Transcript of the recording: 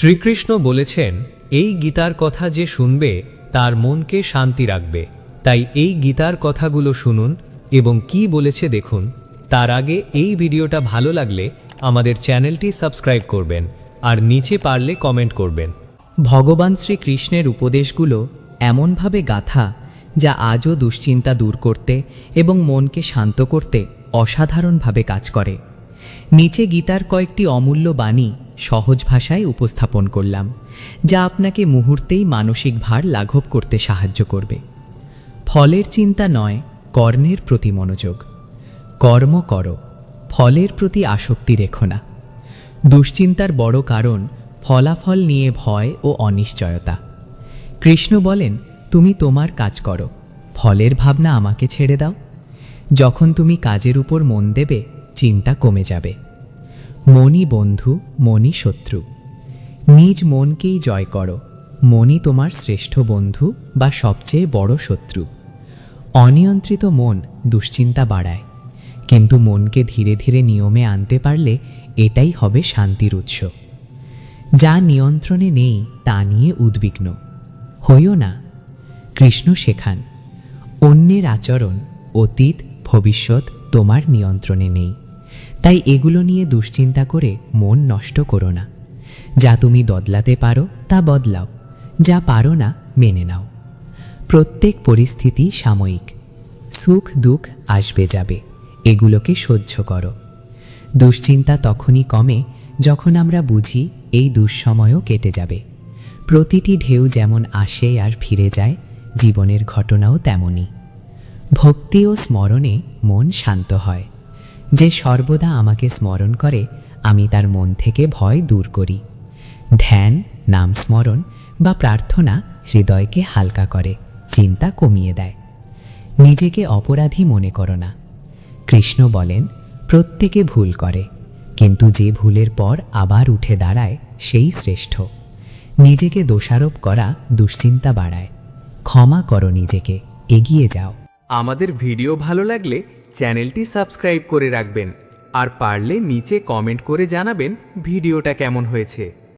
শ্রীকৃষ্ণ বলেছেন, এই গীতার কথা যে শুনবে তার মনকে শান্তি রাখবে। তাই এই গীতার কথাগুলো শুনুন এবং কি বলেছে দেখুন। তার আগে এই ভিডিওটা ভালো লাগলে আমাদের চ্যানেলটি সাবস্ক্রাইব করবেন আর নিচে পারলে কমেন্ট করবেন। ভগবান শ্রীকৃষ্ণের উপদেশগুলো এমনভাবে গাথা যা আজও দুশ্চিন্তা দূর করতে এবং মনকে শান্ত করতে অসাধারণভাবে কাজ করে। নিচে গীতার কয়েকটি অমূল্য বাণী সহজ ভাষায় উপস্থাপন করলাম, যা আপনাকে মুহূর্তেই মানসিক ভার লাঘব করতে সাহায্য করবে। ফলের চিন্তা নয়, কর্মের প্রতি মনোযোগ। কর্ম করো, ফলের প্রতি আসক্তি রেখো না। দুশ্চিন্তার বড় কারণ ফলাফল নিয়ে ভয় ও অনিশ্চয়তা। কৃষ্ণ বলেন, তুমি তোমার কাজ করো, ফলের ভাবনা আমাকে ছেড়ে দাও। যখন তুমি কাজের উপর মন দেবে, চিন্তা কমে যাবে। মনই বন্ধু, মনই শত্রু। নিজ মনকেই জয় করো, মনই তোমার শ্রেষ্ঠ বন্ধু বা সবচেয়ে বড় শত্রু। অনিয়ন্ত্রিত মন দুশ্চিন্তা বাড়ায়, কিন্তু মনকে ধীরে ধীরে নিয়মে আনতে পারলে এটাই হবে শান্তির উৎস। যা নিয়ন্ত্রণে নেই তা নিয়ে উদ্বিগ্ন হইও না। কৃষ্ণ শেখান, অন্যের আচরণ, অতীত, ভবিষ্যৎ তোমার নিয়ন্ত্রণে নেই, তাই এগুলো নিয়ে দুশ্চিন্তা করে মন নষ্ট করো না। যা তুমি বদলাতে পারো তা বদলাও, যা পারো না মেনে নাও। প্রত্যেক পরিস্থিতি সাময়িক, সুখ দুঃখ আসবে যাবে, এগুলোকে সহ্য করো। দুশ্চিন্তা তখনই কমে যখন আমরা বুঝি এই দুঃসময়ও কেটে যাবে। প্রতিটি ঢেউ যেমন আসে আর ফিরে যায়, জীবনের ঘটনাও তেমনই। ভক্তি ও স্মরণে মন শান্ত হয়। যে সর্বদা আমাকে স্মরণ করে, আমি তার মন থেকে ভয় দূর করি। ধ্যান, নাম স্মরণ বা প্রার্থনা হৃদয়কে হালকা করে, চিন্তা কমিয়ে দেয়। নিজেকে অপরাধী মনে করো না। কৃষ্ণ বলেন, প্রত্যেকে ভুল করে, কিন্তু যে ভুলের পর আবার উঠে দাঁড়ায় সেই শ্রেষ্ঠ। নিজেকে দোষারোপ করা দুশ্চিন্তা বাড়ায়। ক্ষমা করো নিজেকে, এগিয়ে যাও। আমাদের ভিডিও ভালো লাগলে চ্যানেলটি সাবস্ক্রাইব করে রাখবেন আর পারলে নিচে কমেন্ট করে জানাবেন ভিডিওটা কেমন হয়েছে।